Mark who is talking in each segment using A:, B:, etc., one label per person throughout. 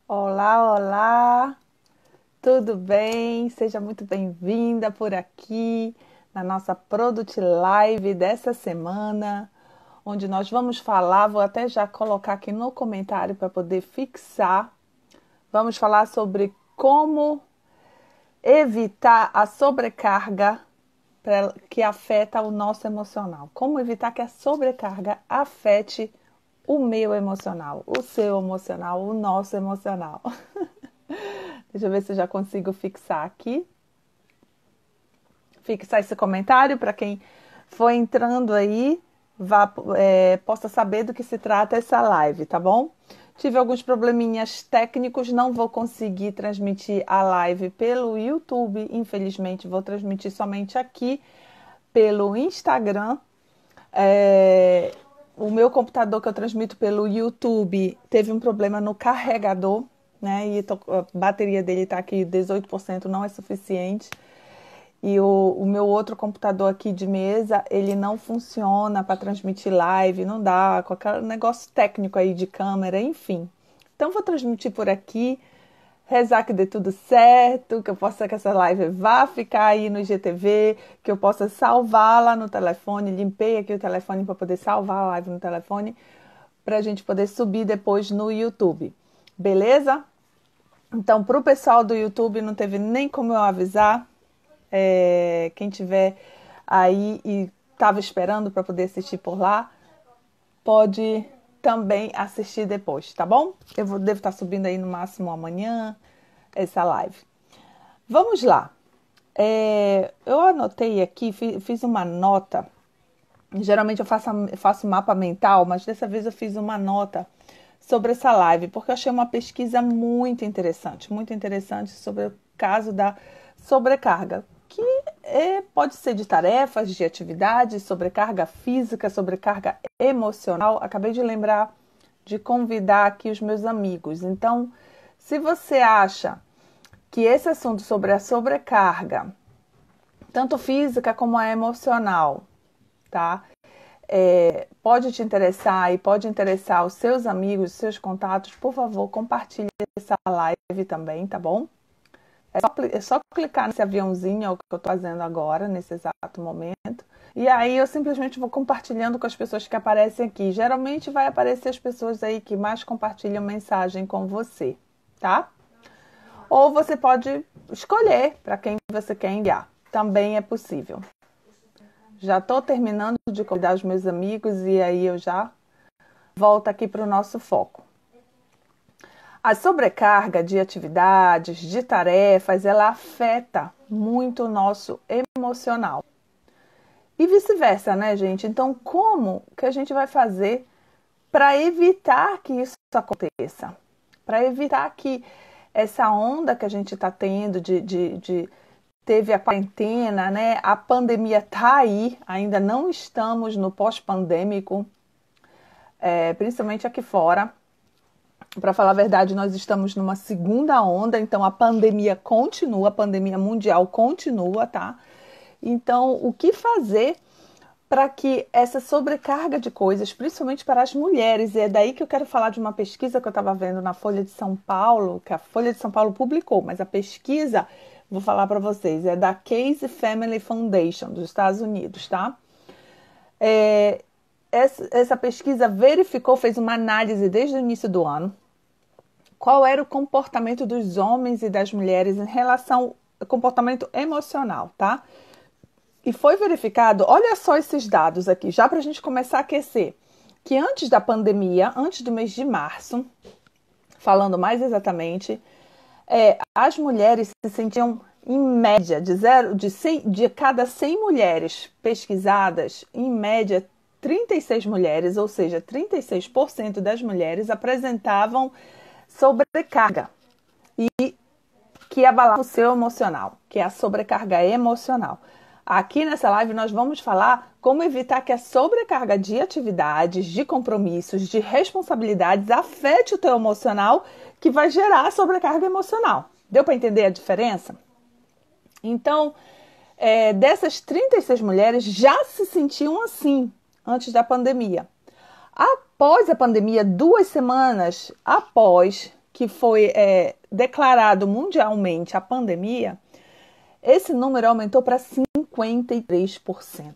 A: Olá, olá, tudo bem? Seja muito bem-vinda por aqui na nossa Product Live dessa semana, onde nós vamos falar, vou até já colocar aqui no comentário para poder fixar. Vamos falar sobre como evitar a sobrecarga que afeta o nosso emocional. Como evitar que a sobrecarga afete o meu emocional, o seu emocional, o nosso emocional. Deixa eu ver se eu já consigo fixar aqui. Fixar esse comentário para quem for entrando aí, possa saber do que se trata essa live, tá bom? Tive alguns probleminhas técnicos, não vou conseguir transmitir a live pelo YouTube, infelizmente vou transmitir somente aqui pelo Instagram. O meu computador que eu transmito pelo YouTube teve um problema no carregador, né? E a bateria dele está aqui 18%, não é suficiente. E o meu outro computador aqui de mesa, ele não funciona para transmitir live, não dá, com aquele negócio técnico aí de câmera, enfim. Então vou transmitir por aqui, rezar que dê tudo certo, que eu possa que essa live vá ficar aí no IGTV, que eu possa salvá-la no telefone. Limpei aqui o telefone para poder salvar a live no telefone, para a gente poder subir depois no YouTube. Beleza? Então, para o pessoal do YouTube, não teve nem como eu avisar. Quem tiver aí e estava esperando para poder assistir por lá, pode também assistir depois, tá bom? Devo estar subindo aí no máximo amanhã essa live. Vamos lá. Eu anotei aqui, fiz uma nota. Geralmente eu faço mapa mental, mas dessa vez eu fiz uma nota sobre essa live, porque eu achei uma pesquisa muito interessante sobre o caso da sobrecarga, que pode ser de tarefas, de atividades, sobrecarga física, sobrecarga emocional. Acabei de lembrar de convidar aqui os meus amigos. Então, se você acha que esse assunto sobre a sobrecarga, tanto física como a emocional, tá? Pode te interessar e pode interessar os seus amigos, os seus contatos, por favor, compartilhe essa live também, tá bom? É só clicar nesse aviãozinho, é o que eu estou fazendo agora, nesse exato momento. E aí eu simplesmente vou compartilhando com as pessoas que aparecem aqui. Geralmente vai aparecer as pessoas aí que mais compartilham mensagem com você, tá? Ou você pode escolher para quem você quer enviar. Também é possível. Já estou terminando de convidar os meus amigos e aí eu já volto aqui para o nosso foco. A sobrecarga de atividades, de tarefas, ela afeta muito o nosso emocional. E vice-versa, né, gente? Então, como que a gente vai fazer para evitar que isso aconteça? Para evitar que essa onda que a gente está tendo teve a quarentena, né? A pandemia está aí, ainda não estamos no pós-pandêmico, principalmente aqui fora. Para falar a verdade, nós estamos numa segunda onda, então a pandemia continua, a pandemia mundial continua, tá? Então, o que fazer para que essa sobrecarga de coisas, principalmente para as mulheres, e é daí que eu quero falar de uma pesquisa que eu estava vendo na Folha de São Paulo, que a Folha de São Paulo publicou, mas a pesquisa, vou falar para vocês, é da Case Family Foundation, dos Estados Unidos, tá? Essa pesquisa fez uma análise desde o início do ano, qual era o comportamento dos homens e das mulheres em relação ao comportamento emocional, tá? E foi verificado, olha só esses dados aqui, já para a gente começar a aquecer, que antes da pandemia, antes do mês de março, falando mais exatamente, as mulheres se sentiam, em média, de cada 100 mulheres pesquisadas, em média, 36 mulheres, ou seja, 36% das mulheres apresentavam sobrecarga e que abalava o seu emocional, que é a sobrecarga emocional. Aqui nessa live nós vamos falar como evitar que a sobrecarga de atividades, de compromissos, de responsabilidades afete o teu emocional, que vai gerar a sobrecarga emocional. Deu para entender a diferença? Então, dessas 36 mulheres já se sentiam assim antes da pandemia. Após a pandemia, 2 semanas após que foi declarado mundialmente a pandemia, esse número aumentou para 53%.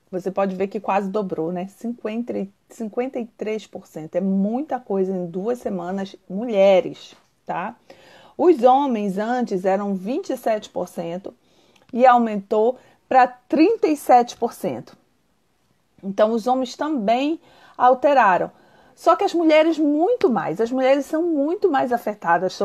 A: Você pode ver que quase dobrou, né? 53%. É muita coisa em 2 semanas, mulheres, tá? Os homens antes eram 27% e aumentou para 37%. Então, os homens também alteraram. Só que as mulheres muito mais. As mulheres são muito mais afetadas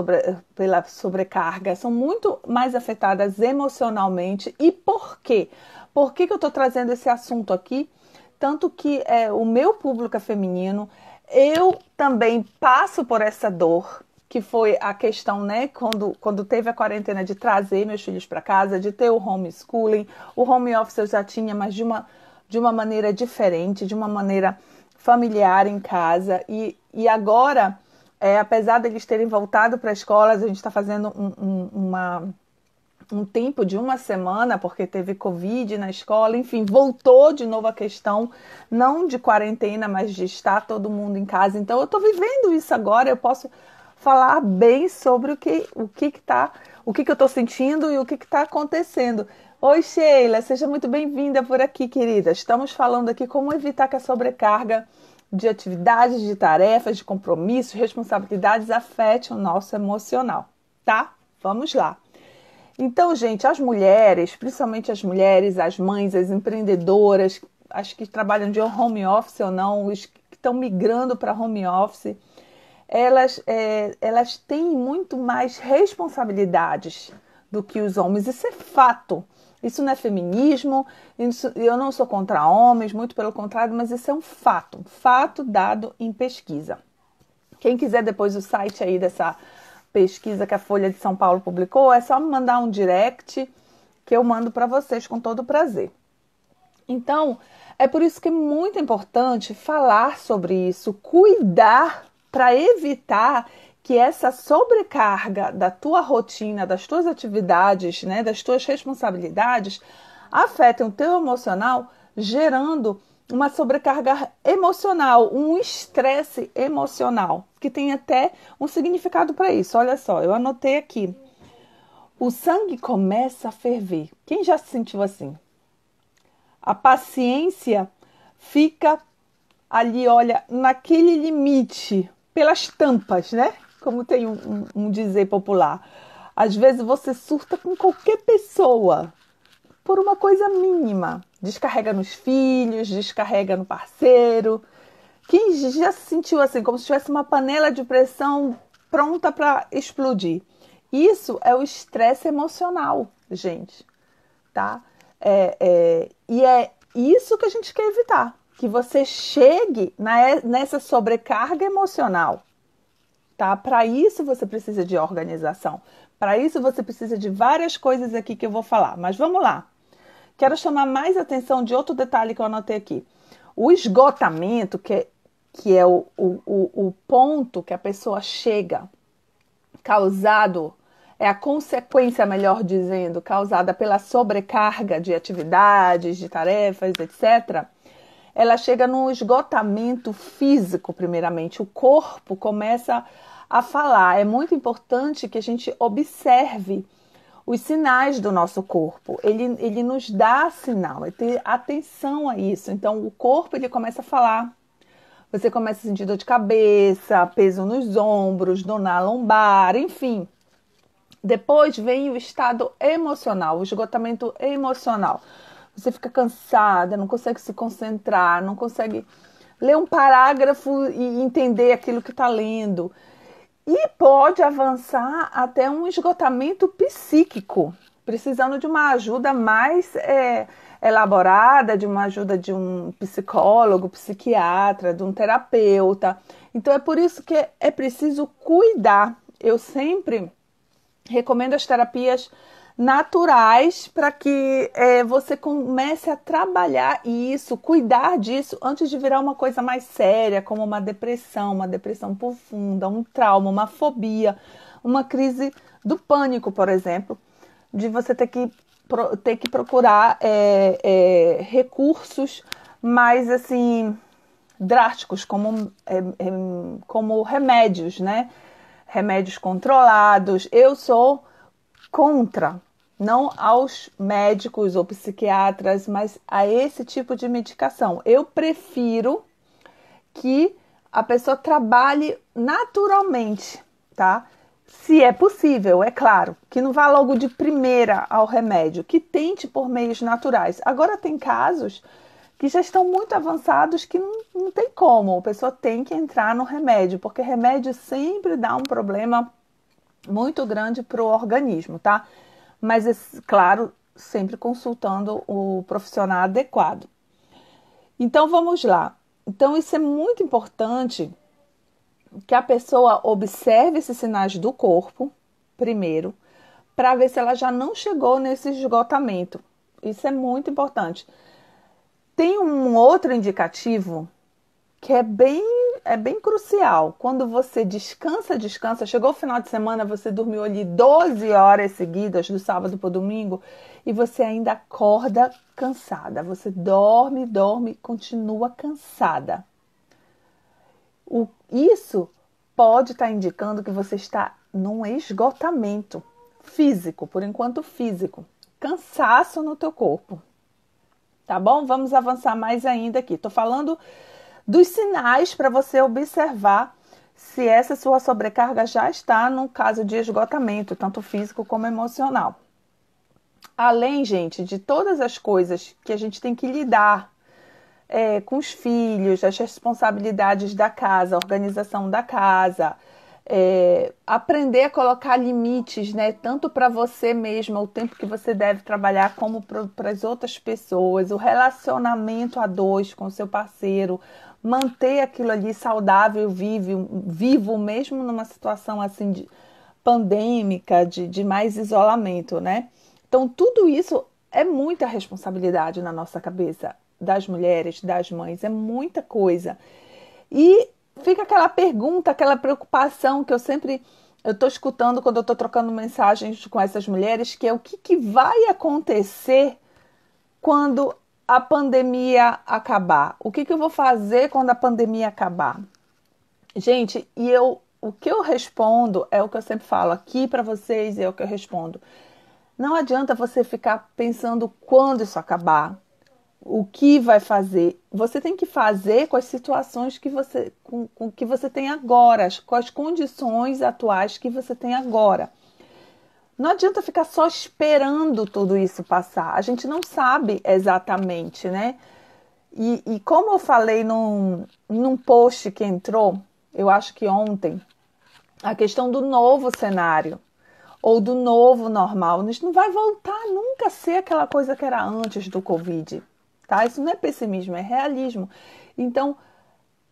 A: pela sobrecarga, são muito mais afetadas emocionalmente. E por quê? Por que eu estou trazendo esse assunto aqui? Tanto que o meu público é feminino, eu também passo por essa dor, que foi a questão, né, quando teve a quarentena, de trazer meus filhos para casa, de ter o homeschooling. O home office eu já tinha, mas de uma maneira diferente, de uma maneira familiar em casa. E agora, apesar deles terem voltado para a escola, a gente está fazendo um tempo de 1 semana, porque teve Covid na escola, enfim, voltou de novo a questão, não de quarentena, mas de estar todo mundo em casa. Então, eu estou vivendo isso agora, eu posso falar bem sobre o que eu estou sentindo e o que está acontecendo. Oi, Sheila, seja muito bem-vinda por aqui, querida. Estamos falando aqui como evitar que a sobrecarga de atividades, de tarefas, de compromissos, responsabilidades afete o nosso emocional, tá? Vamos lá. Então, gente, as mulheres, principalmente as mulheres, as mães, as empreendedoras, as que trabalham de home office ou não, os que estão migrando para home office, elas têm muito mais responsabilidades do que os homens. Isso é fato. Isso não é feminismo, eu não sou contra homens, muito pelo contrário, mas isso é um fato dado em pesquisa. Quem quiser depois o site aí dessa pesquisa que a Folha de São Paulo publicou, é só me mandar um direct que eu mando para vocês com todo prazer. Então, é por isso que é muito importante falar sobre isso, cuidar para evitar que essa sobrecarga da tua rotina, das tuas atividades, né, das tuas responsabilidades, afetem o teu emocional, gerando uma sobrecarga emocional, um estresse emocional, que tem até um significado para isso. Olha só, eu anotei aqui. O sangue começa a ferver. Quem já se sentiu assim? A paciência fica ali, olha, naquele limite, pelas tampas, né? Como tem um dizer popular. Às vezes você surta com qualquer pessoa por uma coisa mínima. Descarrega nos filhos, descarrega no parceiro. Quem já se sentiu assim, como se tivesse uma panela de pressão pronta para explodir? Isso é o estresse emocional, gente, tá? E é isso que a gente quer evitar, que você chegue nessa sobrecarga emocional, tá? Para isso você precisa de organização, para isso você precisa de várias coisas aqui que eu vou falar, mas vamos lá. Quero chamar mais atenção de outro detalhe que eu anotei aqui. O esgotamento, que é o ponto que a pessoa chega, causado, é a consequência, melhor dizendo, causada pela sobrecarga de atividades, de tarefas, etc. Ela chega no esgotamento físico, primeiramente. O corpo começa a falar. É muito importante que a gente observe os sinais do nosso corpo. Ele nos dá sinal, é ter atenção a isso. Então, o corpo ele começa a falar. Você começa a sentir dor de cabeça, peso nos ombros, dor na lombar, enfim. Depois vem o estado emocional, o esgotamento emocional. Você fica cansada, não consegue se concentrar, não consegue ler um parágrafo e entender aquilo que está lendo. E pode avançar até um esgotamento psíquico, precisando de uma ajuda mais elaborada, de uma ajuda de um psicólogo, psiquiatra, de um terapeuta. Então é por isso que é preciso cuidar. Eu sempre recomendo as terapias naturais para que você comece a trabalhar isso, cuidar disso antes de virar uma coisa mais séria, como uma depressão profunda, um trauma, uma fobia, uma crise do pânico, por exemplo, de você ter que procurar recursos mais assim drásticos, como remédios, né? Remédios controlados. Eu sou contra, não aos médicos ou psiquiatras, mas a esse tipo de medicação. Eu prefiro que a pessoa trabalhe naturalmente, tá? Se é possível, é claro, que não vá logo de primeira ao remédio, que tente por meios naturais. Agora tem casos que já estão muito avançados que não tem como, a pessoa tem que entrar no remédio, porque remédio sempre dá um problema muito grande para o organismo, tá? Mas, claro, sempre consultando o profissional adequado. Então, vamos lá. Então, isso é muito importante que a pessoa observe esses sinais do corpo, primeiro, para ver se ela já não chegou nesse esgotamento. Isso é muito importante. Tem um outro indicativo que é bem crucial. Quando você descansa, chegou o final de semana, você dormiu ali 12 horas seguidas, do sábado para o domingo, e você ainda acorda cansada. Você dorme, continua cansada. Isso pode estar indicando que você está num esgotamento físico, por enquanto físico. Cansaço no teu corpo. Tá bom? Vamos avançar mais ainda aqui. Estou falando dos sinais para você observar se essa sua sobrecarga já está no caso de esgotamento, tanto físico como emocional. Além, gente, de todas as coisas que a gente tem que lidar com os filhos, as responsabilidades da casa, a organização da casa, aprender a colocar limites, né? Tanto para você mesma, o tempo que você deve trabalhar, como para as outras pessoas, o relacionamento a dois com o seu parceiro, manter aquilo ali saudável, vivo mesmo numa situação assim pandêmica, de mais isolamento, né? Então, tudo isso é muita responsabilidade na nossa cabeça, das mulheres, das mães, é muita coisa. E fica aquela pergunta, aquela preocupação que eu estou escutando quando eu estou trocando mensagens com essas mulheres, que é o que vai acontecer quando a pandemia acabar? O que eu vou fazer quando a pandemia acabar? Gente, o que eu respondo é o que eu sempre falo aqui para vocês, é o que eu respondo. Não adianta você ficar pensando quando isso acabar, o que vai fazer. Você tem que fazer com as situações que com que você tem agora, com as condições atuais que você tem agora. Não adianta ficar só esperando tudo isso passar. A gente não sabe exatamente, né? E como eu falei num post que entrou, eu acho que ontem, a questão do novo cenário ou do novo normal, a gente não vai voltar nunca a ser aquela coisa que era antes do Covid, tá? Isso não é pessimismo, é realismo. Então,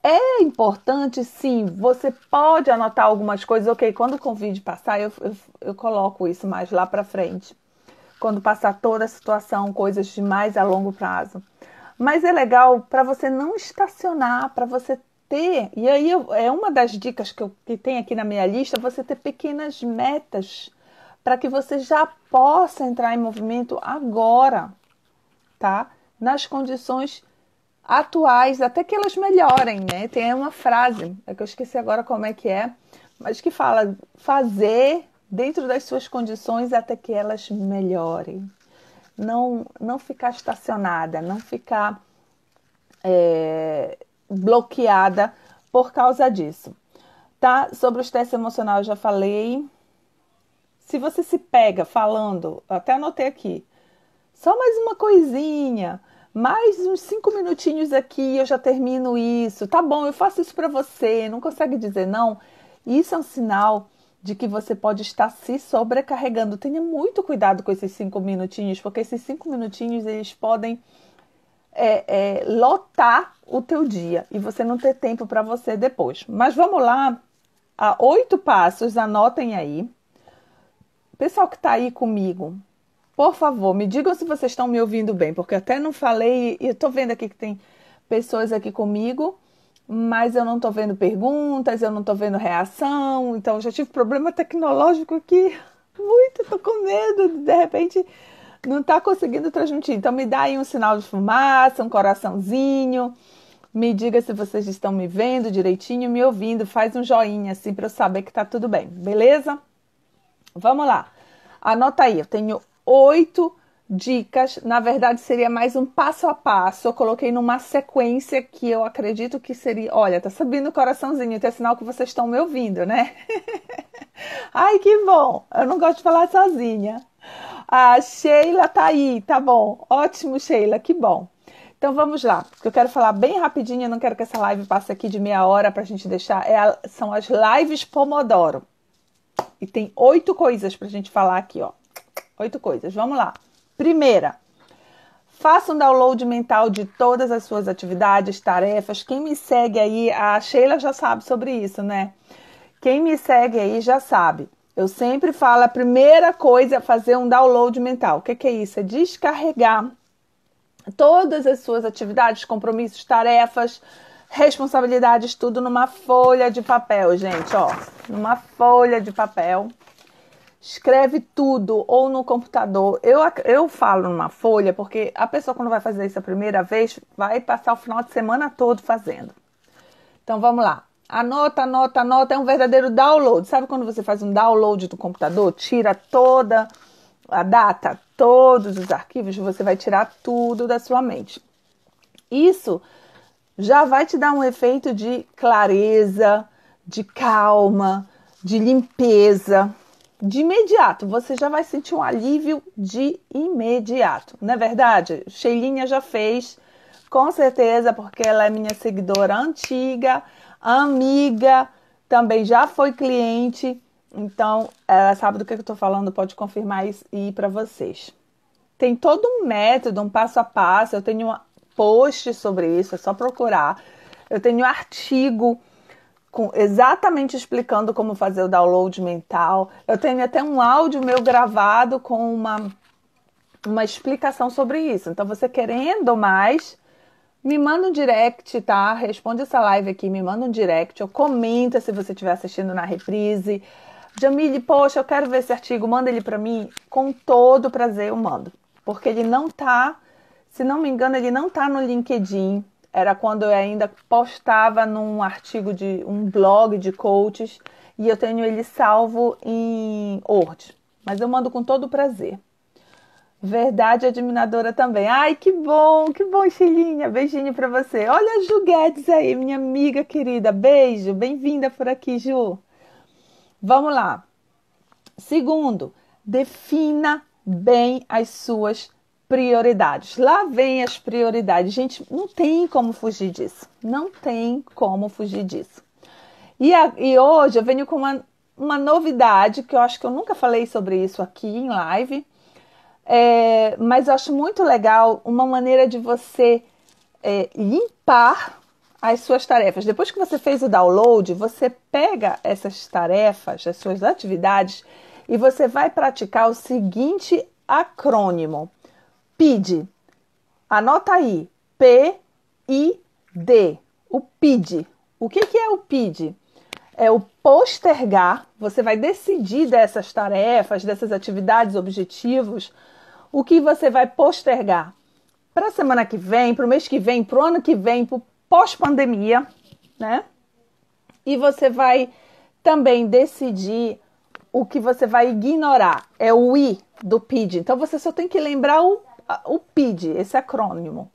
A: é importante, sim, você pode anotar algumas coisas, ok, quando o Covid passar, eu coloco isso mais lá para frente, quando passar toda a situação, coisas de mais a longo prazo. Mas é legal para você não estacionar, para você ter, e aí é uma das dicas que tem aqui na minha lista, você ter pequenas metas para que você já possa entrar em movimento agora, tá? Nas condições atuais, até que elas melhorem, né? Tem uma frase, que eu esqueci agora como é que é, mas que fala fazer dentro das suas condições até que elas melhorem. Não ficar estacionada, não ficar bloqueada por causa disso. Tá? Sobre o estresse emocional eu já falei. Se você se pega falando, até anotei aqui, só mais uma coisinha, mais uns 5 minutinhos aqui eu já termino isso, tá bom, eu faço isso para você, não consegue dizer não? Isso é um sinal de que você pode estar se sobrecarregando. Tenha muito cuidado com esses 5 minutinhos, porque esses 5 minutinhos eles podem lotar o teu dia e você não ter tempo para você depois. Mas vamos lá, 8 passos, anotem aí. Pessoal que está aí comigo, por favor, me digam se vocês estão me ouvindo bem, porque eu até não falei, e estou vendo aqui que tem pessoas aqui comigo, mas eu não estou vendo perguntas, eu não estou vendo reação, então eu já tive problema tecnológico aqui, muito, estou com medo, de repente não está conseguindo transmitir. Então me dá aí um sinal de fumaça, um coraçãozinho, Me diga se vocês estão me vendo direitinho, me ouvindo. Faz um joinha assim para eu saber que tá tudo bem, beleza? Vamos lá. Anota aí, eu tenho 8 dicas. Na verdade, seria mais um passo a passo. Eu coloquei numa sequência que eu acredito que seria... Olha, tá subindo o coraçãozinho, então é sinal que vocês estão me ouvindo, né? Ai, que bom! Eu não gosto de falar sozinha. A Sheila tá aí, tá bom. Ótimo, Sheila, que bom. Então vamos lá, porque eu quero falar bem rapidinho, eu não quero que essa live passe aqui de meia hora pra gente deixar. São as lives Pomodoro. E tem 8 coisas pra gente falar aqui, ó. 8 coisas, vamos lá. Primeira, faça um download mental de todas as suas atividades, tarefas. Quem me segue aí, a Sheila já sabe sobre isso, né? Quem me segue aí já sabe. Eu sempre falo, a primeira coisa é fazer um download mental. O que é isso? É descarregar todas as suas atividades, compromissos, tarefas, responsabilidades, tudo numa folha de papel, gente, ó. Numa folha de papel. Escreve tudo, ou no computador. Eu falo numa folha, porque a pessoa, quando vai fazer isso a primeira vez, vai passar o final de semana todo fazendo. Então, vamos lá. Anota, anota, anota. É um verdadeiro download. Sabe quando você faz um download do computador? Tira toda a data, todos os arquivos, você vai tirar tudo da sua mente. Isso já vai te dar um efeito de clareza, de calma, de limpeza. De imediato, você já vai sentir um alívio de imediato. Não é verdade? Sheilinha já fez, com certeza, porque ela é minha seguidora antiga, amiga, também já foi cliente. Então, ela sabe do que eu estou falando, pode confirmar isso e ir para vocês. Tem todo um método, um passo a passo. Eu tenho um post sobre isso, é só procurar. Eu tenho um artigo exatamente explicando como fazer o download mental. Eu tenho até um áudio meu gravado com uma explicação sobre isso. Então, você querendo mais, me manda um direct, tá? Responde essa live aqui, me manda um direct, ou comenta se você estiver assistindo na reprise. Jamile, poxa, eu quero ver esse artigo, manda ele para mim. Com todo prazer eu mando. Porque ele não tá, se não me engano, ele não tá no LinkedIn. Era quando eu ainda postava num artigo de um blog de coaches e eu tenho ele salvo em Word. Mas eu mando com todo prazer. Verdade admiradora também. Ai, que bom, Chilinha. Beijinho pra você. Olha a Ju Guedes aí, minha amiga querida. Beijo, bem-vinda por aqui, Ju. Vamos lá. Segundo, defina bem as suas prioridades. Lá vem as prioridades. Gente, não tem como fugir disso. Não tem como fugir disso. E hoje eu venho com uma novidade, que eu acho que eu nunca falei sobre isso aqui em live, mas eu acho muito legal uma maneira de você limpar as suas tarefas. Depois que você fez o download, você pega essas tarefas, as suas atividades, e você vai praticar o seguinte acrônimo. PID. Anota aí. P-I-D. O PID. O que é o PID? É o postergar. Você vai decidir dessas tarefas, dessas atividades, objetivos, o que você vai postergar para a semana que vem, para o mês que vem, para o ano que vem, para o pós-pandemia, né? E você vai também decidir o que você vai ignorar. É o I do PID. Então, você só tem que lembrar o PID, esse acrônimo.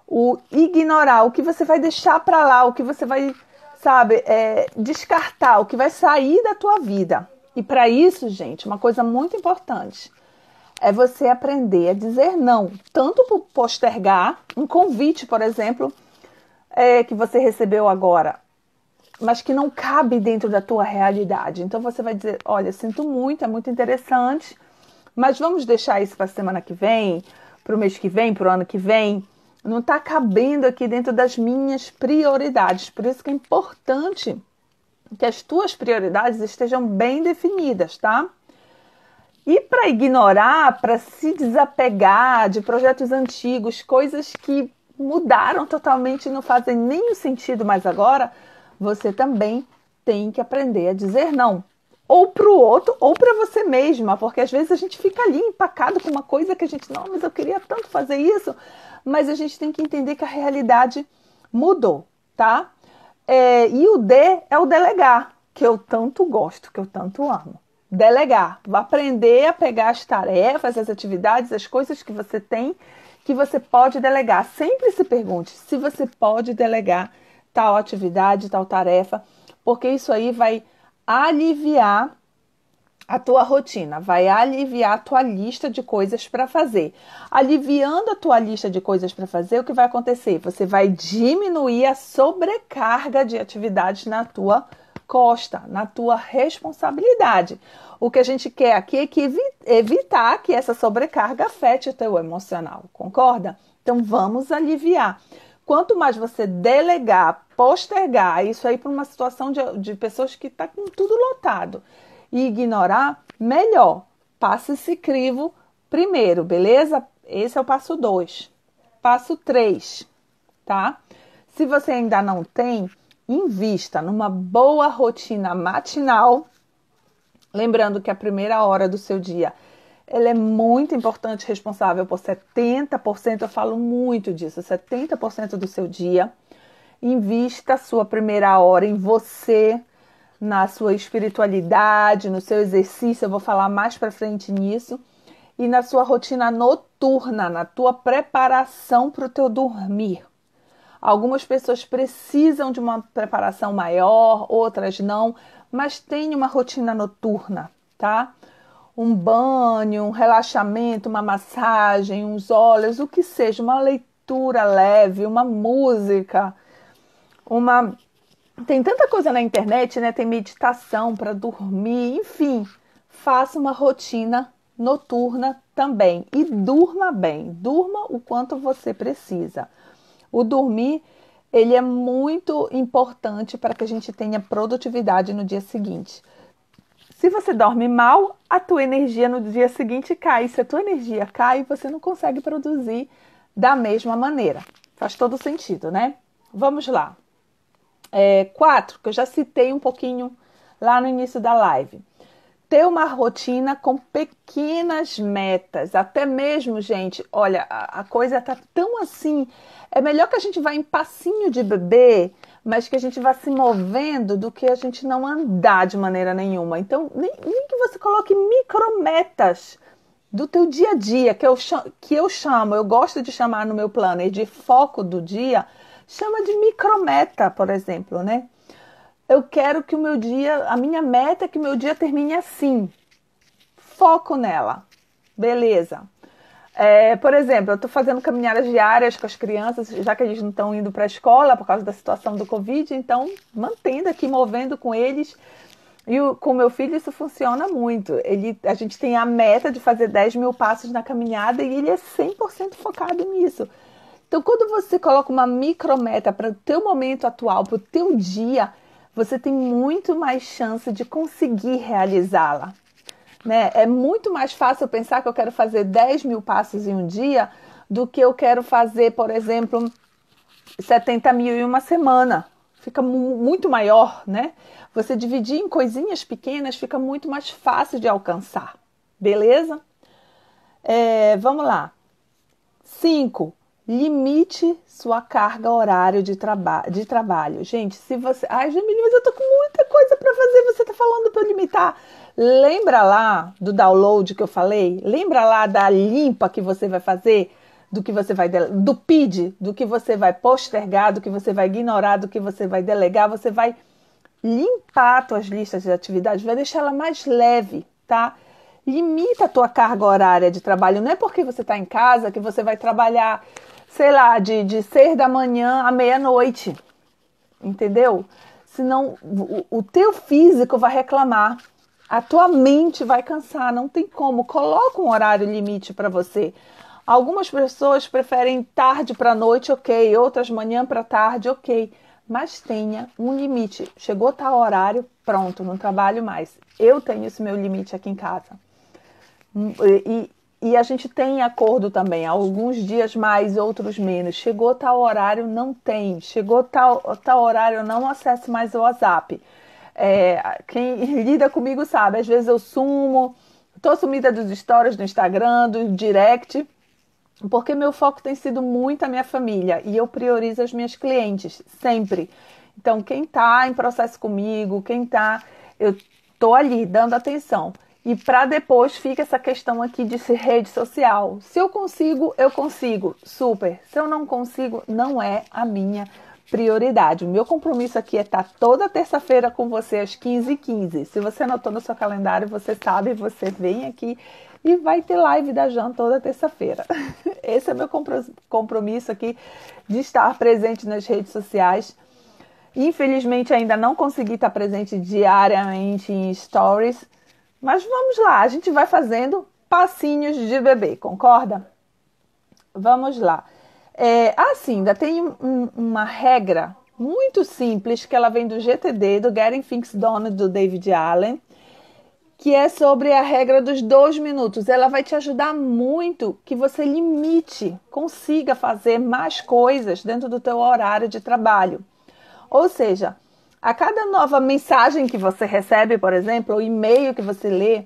A: O ignorar, o que você vai deixar para lá, o que você vai, descartar, o que vai sair da tua vida. E para isso, gente, uma coisa muito importante é você aprender a dizer não. Tanto por postergar um convite, por exemplo, que você recebeu agora, mas que não cabe dentro da tua realidade. Então você vai dizer, olha, sinto muito, é muito interessante, mas vamos deixar isso para a semana que vem, para o mês que vem, para o ano que vem. Não está cabendo aqui dentro das minhas prioridades. Por isso que é importante que as tuas prioridades estejam bem definidas, tá? E para ignorar, para se desapegar de projetos antigos, coisas que mudaram totalmente e não fazem nenhum sentido mais agora, você também tem que aprender a dizer não. Ou para o outro, ou para você mesma, porque às vezes a gente fica ali empacado com uma coisa que a gente, não, mas eu queria tanto fazer isso, mas a gente tem que entender que a realidade mudou, tá? E o D é o delegar, que eu tanto gosto, que eu tanto amo. Delegar, aprender a pegar as tarefas, as atividades, as coisas que você tem, que você pode delegar. Sempre se pergunte se você pode delegar tal atividade, tal tarefa, porque isso aí vai aliviar a tua rotina, vai aliviar a tua lista de coisas para fazer. Aliviando a tua lista de coisas para fazer, o que vai acontecer? Você vai diminuir a sobrecarga de atividades na tua costa, na tua responsabilidade. O que a gente quer aqui é que evitar que essa sobrecarga afete o teu emocional, concorda? Então vamos aliviar. Quanto mais você delegar, postergar, isso aí para uma situação de pessoas que estão com tudo lotado, e ignorar, melhor. Passe esse crivo primeiro, beleza? Esse é o passo 2. Passo 3, tá? Se você ainda não tem, invista numa boa rotina matinal. Lembrando que a primeira hora do seu dia, ela é muito importante, responsável por 70%, eu falo muito disso, 70% do seu dia. Invista a sua primeira hora em você, na sua espiritualidade, no seu exercício, eu vou falar mais para frente nisso, e na sua rotina noturna, na tua preparação para o teu dormir. Algumas pessoas precisam de uma preparação maior, outras não, mas tenha uma rotina noturna, tá? Um banho, um relaxamento, uma massagem, uns óleos, o que seja, uma leitura leve, uma música, Tem tanta coisa na internet, né? Tem meditação para dormir, enfim. Faça uma rotina noturna também. E durma bem. Durma o quanto você precisa. O dormir, ele é muito importante para que a gente tenha produtividade no dia seguinte. Se você dorme mal, a tua energia no dia seguinte cai. Se a tua energia cai, você não consegue produzir da mesma maneira. Faz todo sentido, né? Vamos lá. 4, que eu já citei um pouquinho lá no início da live. Ter uma rotina com pequenas metas. Até mesmo, gente, olha, a coisa tá tão assim. É melhor que a gente vá em passinho de bebê, mas que a gente vá se movendo do que a gente não andar de maneira nenhuma. Então, nem que você coloque micrometas do teu dia a dia, que eu chamo, eu gosto de chamar no meu planner de foco do dia, chama de micrometa, por exemplo, né? Eu quero que o meu dia, a minha meta é que o meu dia termine assim. Foco nela. Beleza. Por exemplo, eu estou fazendo caminhadas diárias com as crianças, já que eles não estão indo para a escola por causa da situação do Covid, então mantendo aqui, movendo com eles. E com o meu filho isso funciona muito. A gente tem a meta de fazer 10 mil passos na caminhada e ele é 100% focado nisso. Então, quando você coloca uma micrometa para o teu momento atual, para o teu dia, você tem muito mais chance de conseguir realizá-la. Né? É muito mais fácil eu pensar que eu quero fazer 10 mil passos em um dia do que eu quero fazer, por exemplo, 70 mil em uma semana. Fica muito maior, né? Você dividir em coisinhas pequenas fica muito mais fácil de alcançar. Beleza? Vamos lá. 5. Limite sua carga horária de trabalho. Gente, se você... Ai, Jamile, mas eu tô com muita coisa para fazer. Você tá falando para eu limitar. Lembra lá do download que eu falei? Lembra lá da limpa que você vai fazer? Do que você vai... Do PID, do que você vai postergar, do que você vai ignorar, do que você vai delegar. Você vai limpar as tuas listas de atividades, vai deixar ela mais leve, tá? Limita a tua carga horária de trabalho. Não é porque você está em casa que você vai trabalhar, sei lá, de 6 da manhã à meia-noite. Entendeu? Senão o teu físico vai reclamar. A tua mente vai cansar. Não tem como. Coloca um horário limite para você. Algumas pessoas preferem tarde para noite, ok. Outras manhã para tarde, ok. Mas tenha um limite. Chegou tal horário, pronto, não trabalho mais. Eu tenho esse meu limite aqui em casa. E a gente tem acordo também, alguns dias mais, outros menos. Chegou tal horário, não tem. Chegou tal horário, não acesse mais o WhatsApp. Quem lida comigo sabe, às vezes eu sumo, tô sumida dos stories do Instagram, do direct, Porque meu foco tem sido muito a minha família e eu priorizo as minhas clientes, sempre. Então, quem está em processo comigo, eu estou ali dando atenção. E para depois fica essa questão aqui de ser rede social. Se eu consigo, super. Se eu não consigo, não é a minha prioridade. O meu compromisso aqui é estar toda terça-feira com você às 15h15. Se você anotou no seu calendário, você sabe, você vem aqui e vai ter live da Jan toda terça-feira. Esse é meu compromisso aqui de estar presente nas redes sociais. Infelizmente ainda não consegui estar presente diariamente em stories, mas vamos lá, a gente vai fazendo passinhos de bebê, concorda? Vamos lá. Ainda tem uma regra muito simples que ela vem do GTD, do Getting Things Done, do David Allen, que é sobre a regra dos 2 minutos. Ela vai te ajudar muito que você consiga fazer mais coisas dentro do teu horário de trabalho. Ou seja, a cada nova mensagem que você recebe, por exemplo, ou e-mail que você lê,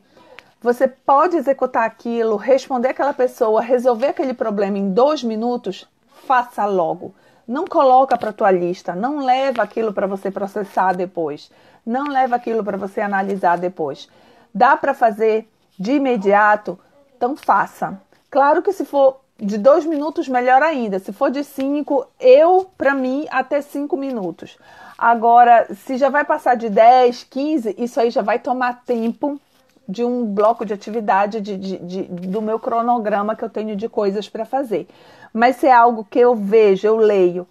A: você pode executar aquilo, responder aquela pessoa, resolver aquele problema em 2 minutos, faça logo. Não coloca para a tua lista, não leva aquilo para você processar depois, não leva aquilo para você analisar depois. Dá para fazer de imediato, então faça. Claro que se for de 2 minutos, melhor ainda. Se for de 5, para mim, até 5 minutos. Agora, se já vai passar de 10, 15, isso aí já vai tomar tempo de um bloco de atividade do meu cronograma que eu tenho de coisas para fazer. Mas se é algo que eu vejo, eu leio,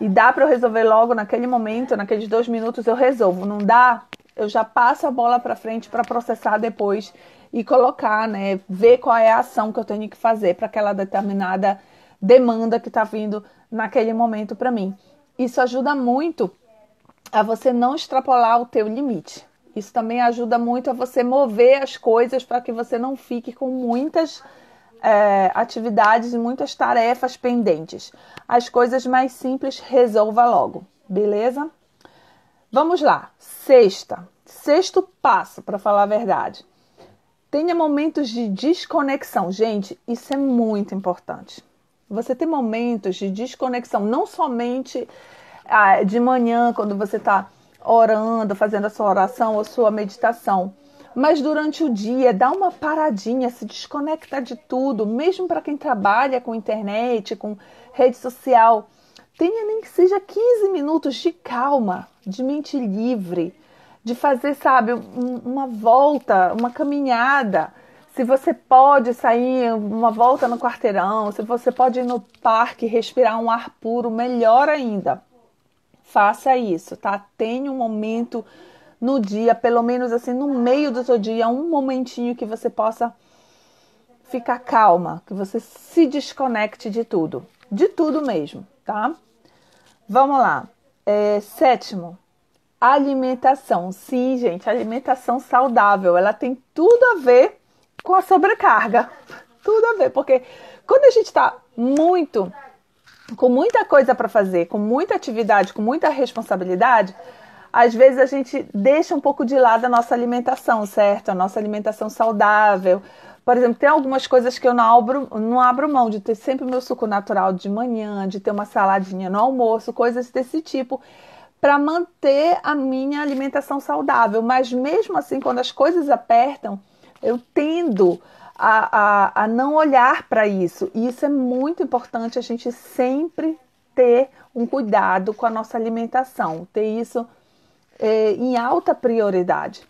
A: e dá para eu resolver logo naquele momento, naqueles 2 minutos eu resolvo. Não dá? Eu já passo a bola para frente para processar depois e colocar, né? Ver qual é a ação que eu tenho que fazer para aquela determinada demanda que está vindo naquele momento para mim. Isso ajuda muito a você não extrapolar o teu limite. Isso também ajuda muito a você mover as coisas para que você não fique com muitas atividades e muitas tarefas pendentes. As coisas mais simples, resolva logo, beleza? Vamos lá, sexto passo, para falar a verdade. Tenha momentos de desconexão. Gente, isso é muito importante. Você ter momentos de desconexão, não somente de manhã, quando você está orando, fazendo a sua oração ou sua meditação, mas durante o dia, dá uma paradinha, se desconecta de tudo, mesmo para quem trabalha com internet, com rede social. Tenha nem que seja 15 minutos de calma, de mente livre, de fazer, sabe, uma volta, uma caminhada. Se você pode sair uma volta no quarteirão, se você pode ir no parque respirar um ar puro, melhor ainda. Faça isso, tá? Tenha um momento no dia, pelo menos assim, no meio do seu dia, um momentinho que você possa ficar calma, que você se desconecte de tudo mesmo, tá? Vamos lá. Sétimo, alimentação. Sim, gente, alimentação saudável, ela tem tudo a ver com a sobrecarga. Tudo a ver, porque quando a gente está com muita coisa para fazer, com muita atividade, com muita responsabilidade, às vezes a gente deixa um pouco de lado a nossa alimentação, certo? A nossa alimentação saudável. Por exemplo, tem algumas coisas que eu não abro mão de ter sempre o meu suco natural de manhã, de ter uma saladinha no almoço, coisas desse tipo, para manter a minha alimentação saudável. Mas mesmo assim, quando as coisas apertam, eu tendo a não olhar para isso. E isso é muito importante, a gente sempre ter um cuidado com a nossa alimentação, ter isso em alta prioridade.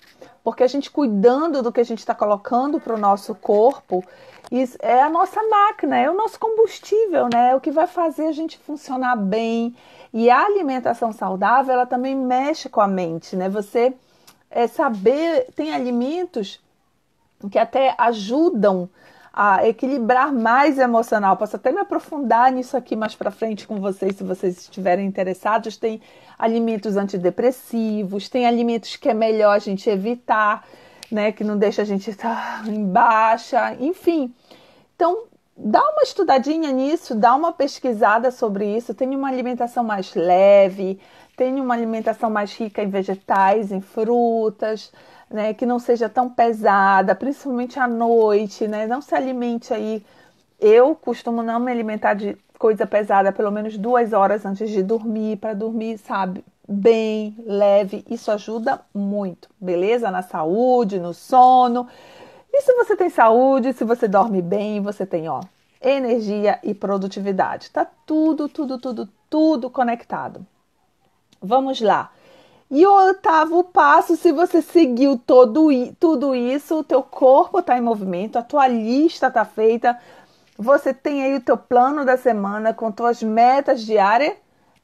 A: Porque a gente cuidando do que a gente está colocando para o nosso corpo, isso é a nossa máquina, é o nosso combustível, né? É o que vai fazer a gente funcionar bem. E a alimentação saudável, ela também mexe com a mente, né? Você saber, tem alimentos que até ajudam a equilibrar mais o emocional. Posso até me aprofundar nisso aqui mais para frente com vocês, se vocês estiverem interessados. Tem alimentos antidepressivos, tem alimentos que é melhor a gente evitar, né, que não deixa a gente estar em baixa, enfim. Então, dá uma estudadinha nisso, dá uma pesquisada sobre isso. Tem uma alimentação mais leve, tem uma alimentação mais rica em vegetais, em frutas, né, que não seja tão pesada, principalmente à noite, né? Não se alimente aí Eu costumo não me alimentar de coisa pesada pelo menos 2 horas antes de dormir, para dormir, sabe, bem, leve. Isso ajuda muito, beleza? Na saúde, no sono. E se você tem saúde, se você dorme bem, você tem, ó, energia e produtividade. Tá tudo conectado. Vamos lá. E o 8º passo, se você seguiu tudo isso, o teu corpo está em movimento, a tua lista está feita, você tem aí o teu plano da semana com tuas metas diárias,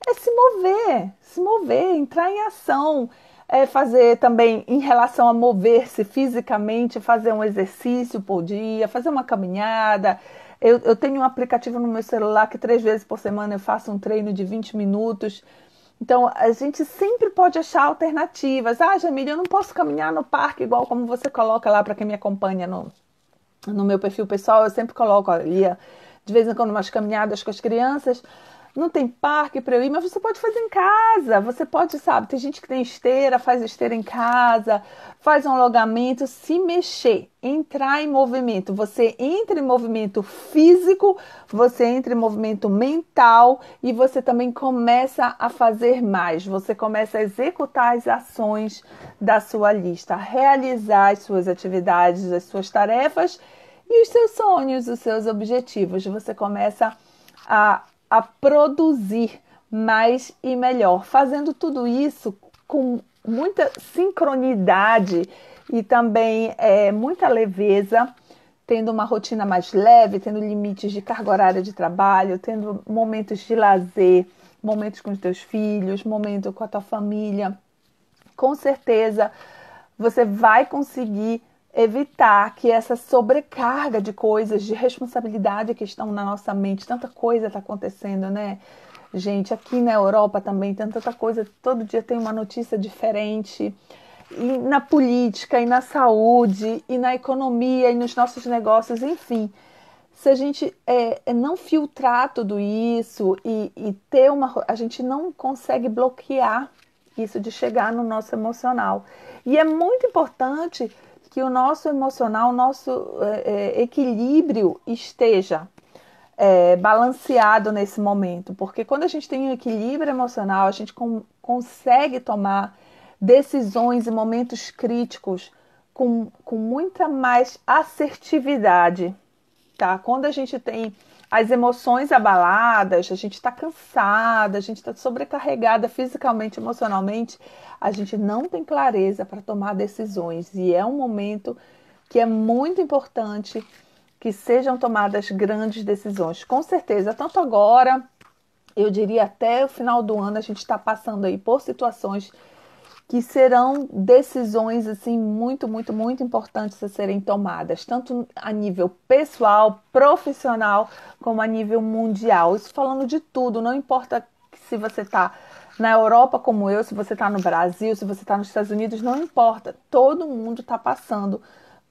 A: é se mover, entrar em ação, fazer também em relação a mover-se fisicamente, fazer um exercício por dia, fazer uma caminhada. Eu tenho um aplicativo no meu celular que 3 vezes por semana eu faço um treino de 20 minutos. Então, a gente sempre pode achar alternativas. Ah, Jamília, eu não posso caminhar no parque, igual como você coloca lá, para quem me acompanha no meu perfil pessoal, eu sempre coloco ali, de vez em quando, umas caminhadas com as crianças. Não tem parque para eu ir, mas você pode fazer em casa. Você pode, sabe, tem gente que tem esteira, faz esteira em casa, faz um alongamento, se mexer, entrar em movimento. Você entra em movimento físico, você entra em movimento mental e você também começa a fazer mais. Você começa a executar as ações da sua lista, realizar as suas atividades, as suas tarefas e os seus sonhos, os seus objetivos. Você começa a produzir mais e melhor, fazendo tudo isso com muita sincronidade e também muita leveza, tendo uma rotina mais leve, tendo limites de carga horária de trabalho, tendo momentos de lazer, momentos com os teus filhos, momento com a tua família. Com certeza você vai conseguir evitar que essa sobrecarga de coisas, de responsabilidade que estão na nossa mente, tanta coisa está acontecendo, né? Gente, aqui na Europa também tem tanta coisa, todo dia tem uma notícia diferente, e na política, e na saúde, e na economia, e nos nossos negócios, enfim. Se a gente não filtrar tudo isso e ter a gente não consegue bloquear isso de chegar no nosso emocional. E é muito importante que o nosso emocional, o nosso equilíbrio esteja balanceado nesse momento, porque quando a gente tem um equilíbrio emocional, a gente consegue tomar decisões em momentos críticos com muita mais assertividade, tá? Quando a gente tem as emoções abaladas, a gente está cansada, a gente está sobrecarregada fisicamente, emocionalmente, a gente não tem clareza para tomar decisões. E é um momento que é muito importante que sejam tomadas grandes decisões. Com certeza, tanto agora, eu diria até o final do ano, a gente está passando aí por situações que serão decisões assim muito importantes a serem tomadas, tanto a nível pessoal, profissional, como a nível mundial. Isso falando de tudo, não importa se você está na Europa como eu, se você está no Brasil, se você está nos Estados Unidos, não importa. Todo mundo está passando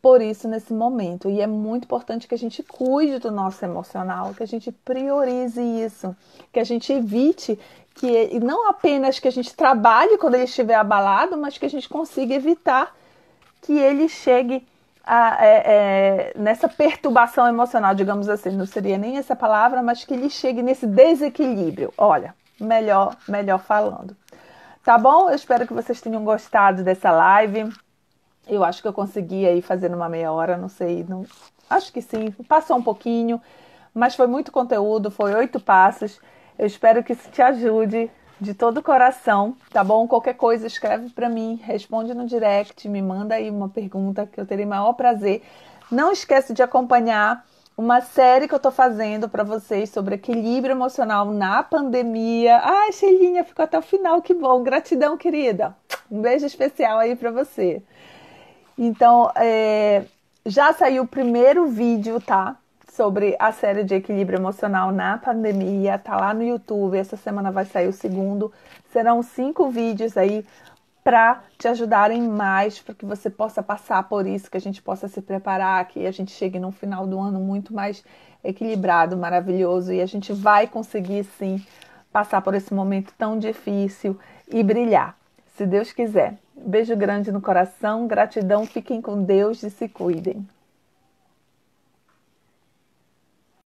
A: por isso nesse momento. E é muito importante que a gente cuide do nosso emocional, que a gente priorize isso, que a gente evite e não apenas que a gente trabalhe quando ele estiver abalado, mas que a gente consiga evitar que ele chegue nessa perturbação emocional, digamos assim, não seria nem essa palavra, mas que ele chegue nesse desequilíbrio. Olha, melhor falando. Tá bom? Eu espero que vocês tenham gostado dessa live. Eu acho que eu consegui aí fazer numa meia hora, não sei, acho que sim, passou um pouquinho, mas foi muito conteúdo, foi 8 passos. Eu espero que isso te ajude de todo o coração, tá bom? Qualquer coisa, escreve para mim, responde no direct, me manda aí uma pergunta que eu terei maior prazer. Não esquece de acompanhar uma série que eu tô fazendo para vocês sobre equilíbrio emocional na pandemia. Ai, Sheilinha, ficou até o final, que bom. Gratidão, querida. Um beijo especial aí para você. Então, já saiu o primeiro vídeo, tá? Sobre a série de equilíbrio emocional na pandemia, tá lá no YouTube. Essa semana vai sair o segundo. Serão 5 vídeos aí para te ajudarem mais, para que você possa passar por isso, que a gente possa se preparar, que a gente chegue no final do ano muito mais equilibrado, maravilhoso, e a gente vai conseguir sim passar por esse momento tão difícil e brilhar, se Deus quiser. Beijo grande no coração, gratidão, fiquem com Deus e se cuidem.